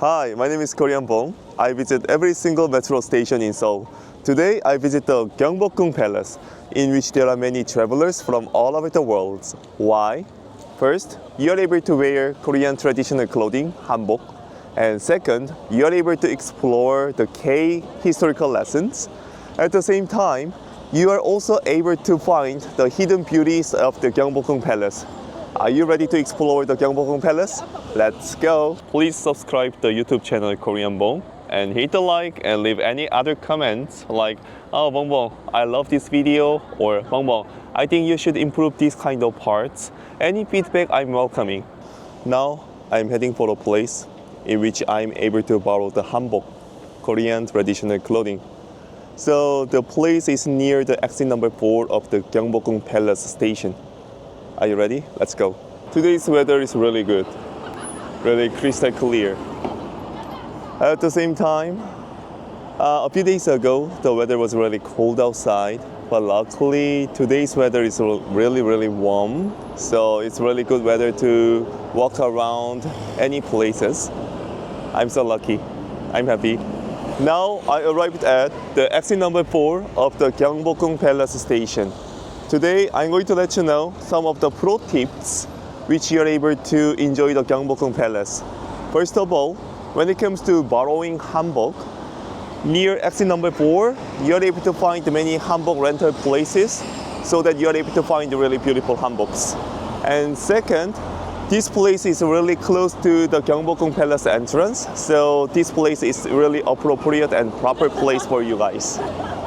Hi, my name is Bong. I visit every single metro station in Seoul. Today, I visit the Gyeongbokgung Palace, in which there are many travelers from all over the world. Why? First, you are able to wear Korean traditional clothing, hanbok. And second, you are able to explore the K historical lessons. At the same time, you are also able to find the hidden beauties of the Gyeongbokgung Palace. Are you ready to explore the Gyeongbokgung Palace? Let's go! Please subscribe the YouTube channel Bong and hit the like and leave any other comments like, oh Bong, I love this video, or Bong, I think you should improve these kind of parts. Any feedback I'm welcoming. Now I'm heading for a place in which I'm able to borrow the hanbok, Korean traditional clothing. So the place is near the exit number 4 of the Gyeongbokgung Palace station. Are you ready? Let's go. Today's weather is really good, really crystal clear. At the same time, a few days ago, the weather was really cold outside, but luckily today's weather is really warm. So it's really good weather to walk around any places. I'm so lucky. I'm happy. Now I arrived at the exit number 4 of the Gyeongbokgung Palace station. Today, I'm going to let you know some of the pro tips which you are able to enjoy the Gyeongbokgung Palace. First of all, when it comes to borrowing hanbok, near exit number 4, you are able to find many hanbok rental places so that you are able to find really beautiful hanboks. And second, this place is really close to the Gyeongbokgung Palace entrance, so this place is really appropriate and proper place for you guys.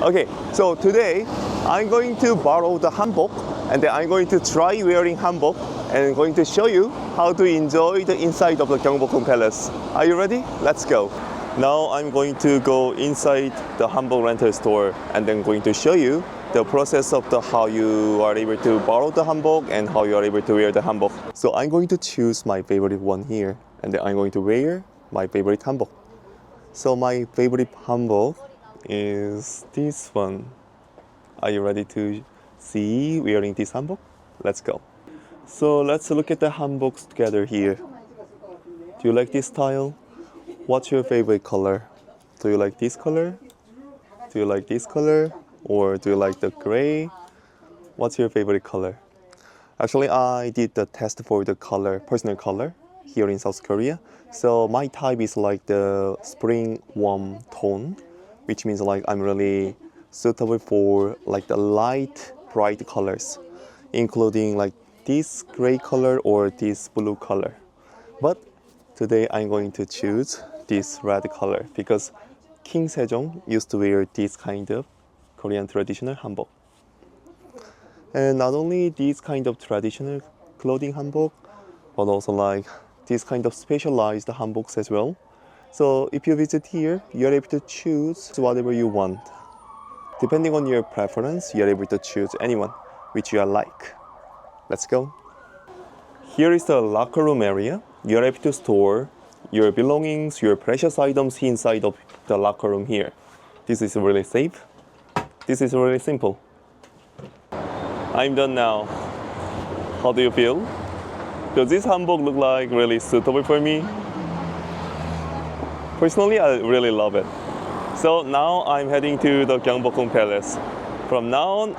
Okay, so today I'm going to borrow the hanbok and then I'm going to try wearing hanbok and I'm going to show you how to enjoy the inside of the Gyeongbokgung Palace. Are you ready? Let's go. Now I'm going to go inside the hanbok rental store and then going to show you the process of how you are able to borrow the hanbok and how you are able to wear the hanbok. So I'm going to choose my favorite one here and then I'm going to wear my favorite hanbok. So my favorite hanbok is this one. Are you ready to see wearing this hanbok? Let's go. So let's look at the hanboks together here. Do you like this style? What's your favorite color? Do you like this color? Do you like this color? Or do you like the gray? What's your favorite color? Actually, I did the test for the color, personal color here in South Korea. So my type is like the spring warm tone, which means like I'm really suitable for like the light, bright colors, including like this gray color or this blue color. But today I'm going to choose this red color because King Sajeong used to wear this kind of Korean traditional hanbok. And not only these kind of traditional clothing hanbok, but also like this kind of specialized hanboks as well. So if you visit here, you're able to choose whatever you want. Depending on your preference, you're able to choose anyone which you like. Let's go. Here is the locker room area. You're able to store your belongings, your precious items inside of the locker room here. This is really safe. This is really simple. I'm done now. How do you feel? Does this hanbok look like really suitable for me? Personally, I really love it. So now I'm heading to the Gyeongbokgung Palace. From now on,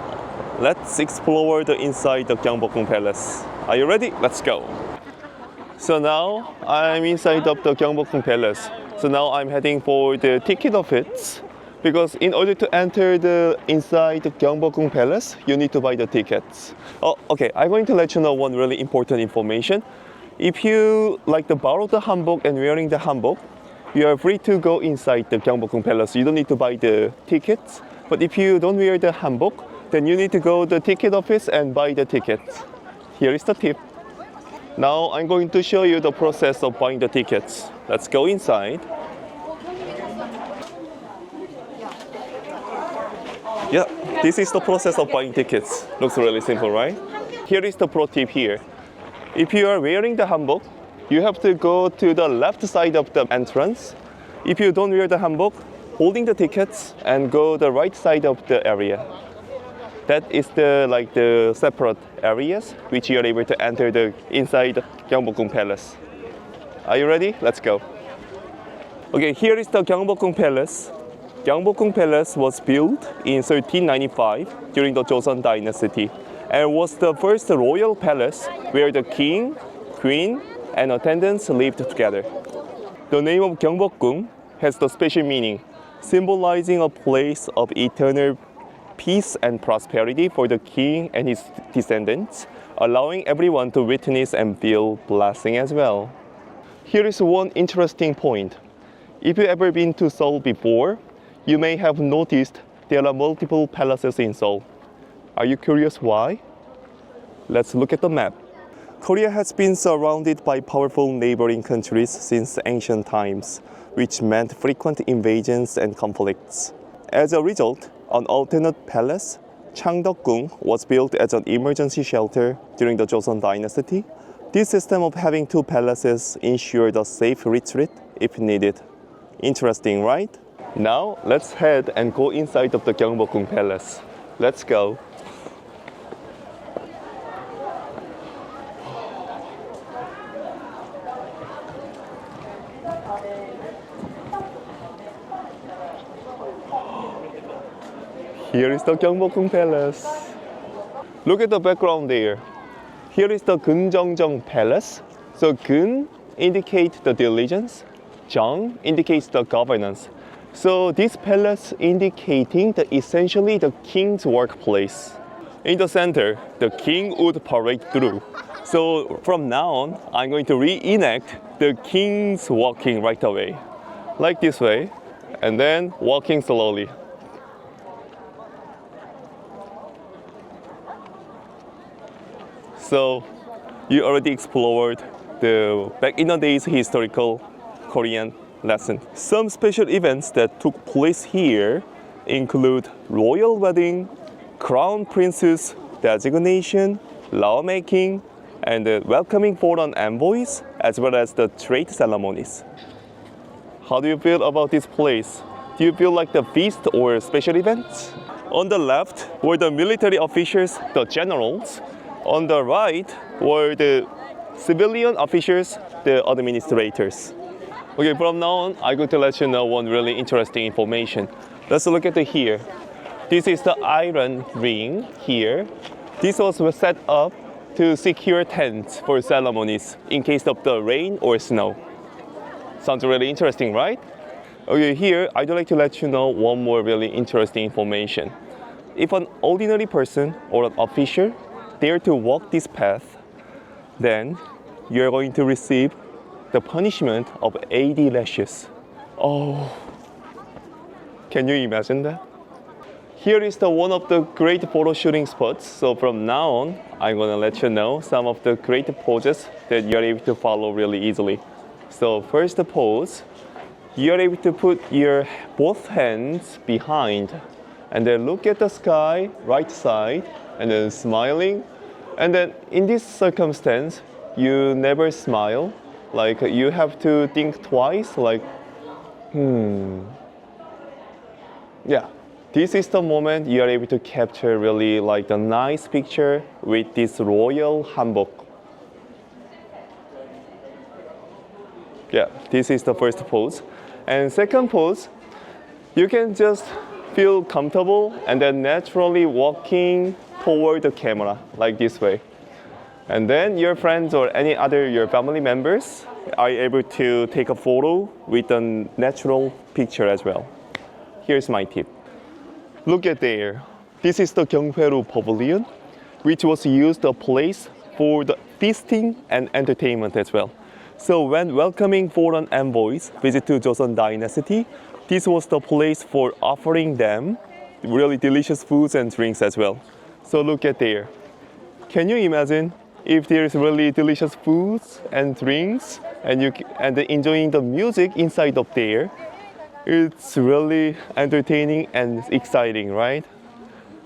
let's explore the inside of Gyeongbokgung Palace. Are you ready? Let's go. So now I'm inside of the Gyeongbokgung Palace. So now I'm heading for the ticket office. Because in order to enter the inside the Gyeongbokgung Palace, you need to buy the tickets. Oh, okay, I'm going to let you know one really important information. If you like to borrow the hanbok and wearing the hanbok, you are free to go inside the Gyeongbokgung Palace. You don't need to buy the tickets. But if you don't wear the hanbok, then you need to go to the ticket office and buy the tickets. Here is the tip. Now I'm going to show you the process of buying the tickets. Let's go inside. Yeah, this is the process of buying tickets. Looks really simple, right? Here is the pro tip here. If you are wearing the hanbok, you have to go to the left side of the entrance. If you don't wear the hanbok, holding the tickets and go the right side of the area. That is the separate areas which you are able to enter the inside Gyeongbokgung Palace. Are you ready? Let's go. Okay, here is the Gyeongbokgung Palace. Gyeongbokgung Palace was built in 1395 during the Joseon Dynasty and was the first royal palace where the king, queen, and attendants lived together. The name of Gyeongbokgung has the special meaning, symbolizing a place of eternal peace and prosperity for the king and his descendants, allowing everyone to witness and feel blessing as well. Here is one interesting point. If you've ever been to Seoul before, you may have noticed there are multiple palaces in Seoul. Are you curious why? Let's look at the map. Korea has been surrounded by powerful neighboring countries since ancient times, which meant frequent invasions and conflicts. As a result, an alternate palace, Changdeokgung, was built as an emergency shelter during the Joseon Dynasty. This system of having two palaces ensured a safe retreat if needed. Interesting, right? Now, let's head and go inside of the Gyeongbokgung Palace. Let's go. Here is the Gyeongbokgung Palace. Look at the background there. Here is the Geunjeong Palace. So Geun indicates the diligence, Jeong indicates the governance. So this palace indicating essentially the king's workplace. In the center, the king would parade through. So from now on, I'm going to reenact the king's walking right away. Like this way, and then walking slowly. So you already explored the back in the days historical Korean lesson. Some special events that took place here include royal wedding, crown prince's designation, lawmaking, and welcoming foreign envoys, as well as the trade ceremonies. How do you feel about this place? Do you feel like the feast or special events? On the left were the military officials, the generals. On the right were the civilian officials, the administrators. Okay, from now on, I'm going to let you know one really interesting information. Let's look at here. This is the iron ring here. This was set up to secure tents for ceremonies in case of the rain or snow. Sounds really interesting, right? Okay, here I'd like to let you know one more really interesting information. If an ordinary person or an official dare to walk this path, then you're going to receive the punishment of 80 lashes. Oh, can you imagine that? Here is one of the great photo shooting spots. So from now on, I'm gonna let you know some of the great poses that you're able to follow really easily. So first pose, you're able to put your both hands behind and then look at the sky, right side, and then smiling. And then in this circumstance, you never smile. Like you have to think twice, like, Yeah, this is the moment you are able to capture really like a nice picture with this royal hanbok. Yeah, this is the first pose. And second pose, you can just feel comfortable and then naturally walking toward the camera like this way. And then your friends or any other your family members are able to take a photo with a natural picture as well. Here's my tip. Look at there. This is the Gyeonghoe Pavilion, which was used a place for the feasting and entertainment as well. So when welcoming foreign envoys visit to Joseon Dynasty, this was the place for offering them really delicious foods and drinks as well. So look at there. Can you imagine if there is really delicious foods and drinks and enjoying the music inside of there? It's really entertaining and exciting, right?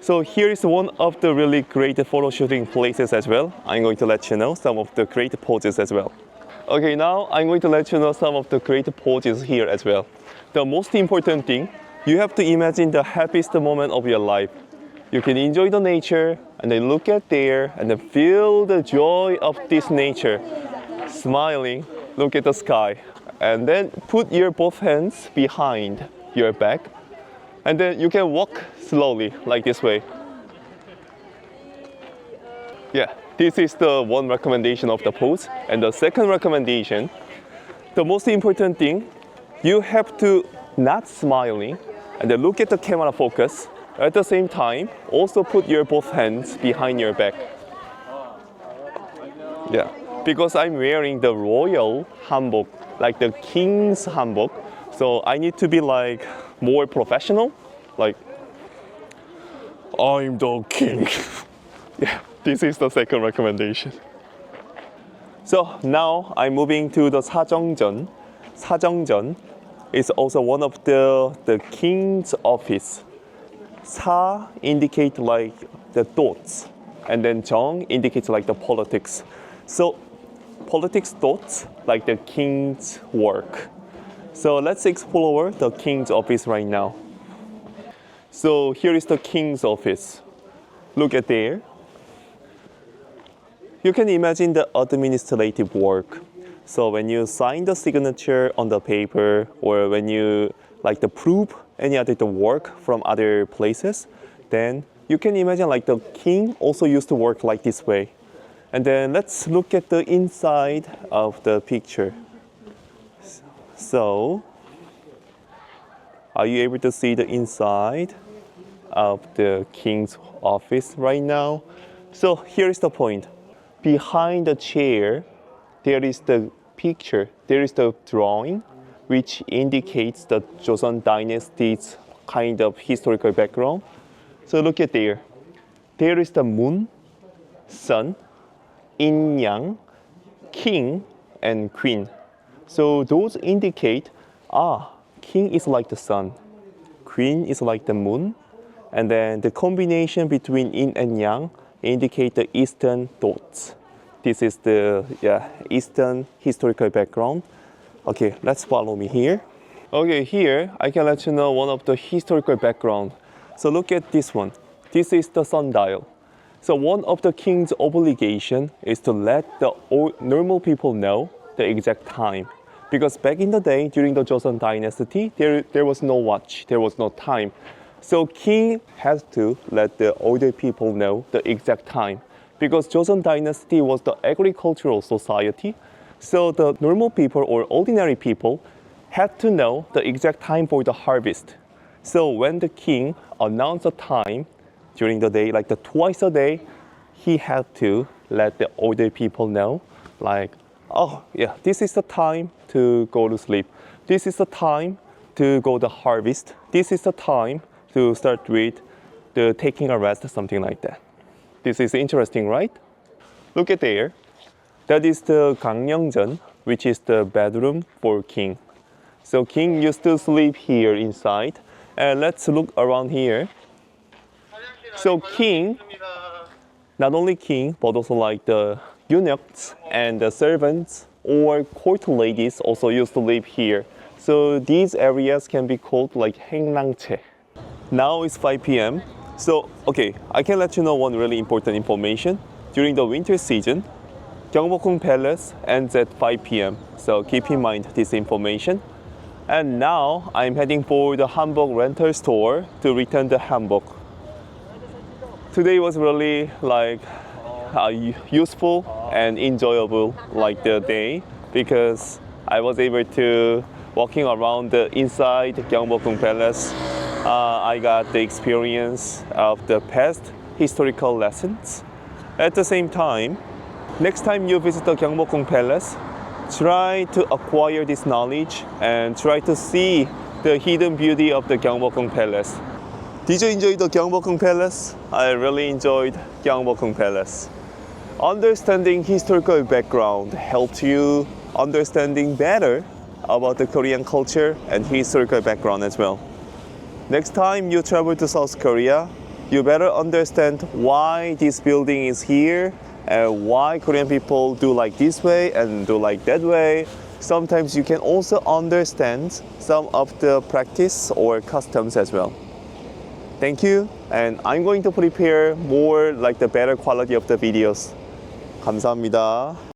So here is one of the really great photo shooting places as well. I'm going to let you know some of the great poses as well. Okay, now I'm going to let you know some of the great poses here as well. The most important thing, you have to imagine the happiest moment of your life. You can enjoy the nature and then look at there and then feel the joy of this nature. Smiling, look at the sky. and then put your both hands behind your back, and then you can walk slowly like this way. Yeah, this is the one recommendation of the pose. And the second recommendation, the most important thing, you have to not smiling and then look at the camera focus. At the same time, also put your both hands behind your back. Yeah, because I'm wearing the royal hanbok, like the king's hanbok. So I need to be like more professional, like I'm the king. Yeah, this is the second recommendation. So now I'm moving to the Sajeong. Sajeong is also one of the king's office. Sa indicate like the thoughts, and then Jeong indicates like the politics. So politics thoughts like the king's work. So let's explore the king's office right now. So here is the king's office. Look at there. You can imagine the administrative work. So when you sign the signature on the paper, or when you like to prove any other work from other places, then you can imagine like the king also used to work like this way. And then let's look at the inside of the picture. So, are you able to see the inside of the king's office right now? So here is the point. Behind the chair, there is the picture, there is the drawing, which indicates the Joseon Dynasty's kind of historical background. So look at there. There is the moon, sun, yin yang, king, and queen. So those indicate, king is like the sun, queen is like the moon, and then the combination between yin and yang indicate the Eastern thoughts. This is the Eastern historical background. Okay, let's follow me here. Okay, here I can let you know one of the historical background. So look at this one. This is the sundial. So one of the king's obligation is to let the normal people know the exact time. Because back in the day, during the Joseon Dynasty, there was no watch, there was no time. So king has to let the older people know the exact time. Because Joseon Dynasty was the agricultural society, so the normal people or ordinary people had to know the exact time for the harvest. So when the king announced the time during the day, like twice a day, he had to let the older people know, like, oh yeah, this is the time to go to sleep. This is the time to go to harvest. This is the time to start with the taking a rest, something like that. This is interesting, right? Look at there. That is the Gangnyeong, which is the bedroom for king. So king used to sleep here inside. And let's look around here. So king, not only king, but also like the eunuchs and the servants or court ladies also used to live here. So these areas can be called like 행랑채. Now it's 5 p.m. So, okay, I can let you know one really important information. During the winter season, Gyeongbokgung Palace ends at 5 p.m. So keep in mind this information. And now I'm heading for the hanbok rental store to return the hanbok. Today was really like useful and enjoyable like the day because I was able to walking around the inside Gyeongbokgung Palace. I got the experience of the past historical lessons. At the same time, next time you visit the Gyeongbokgung Palace, try to acquire this knowledge and try to see the hidden beauty of the Gyeongbokgung Palace. Did you enjoy the Gyeongbokgung Palace? I really enjoyed Gyeongbokgung Palace. Understanding historical background helped you understanding better about the Korean culture and historical background as well. Next time you travel to South Korea, you better understand why this building is here and why Korean people do like this way and do like that way. Sometimes you can also understand some of the practice or customs as well. Thank you, and I'm going to prepare more like the better quality of the videos. 감사합니다.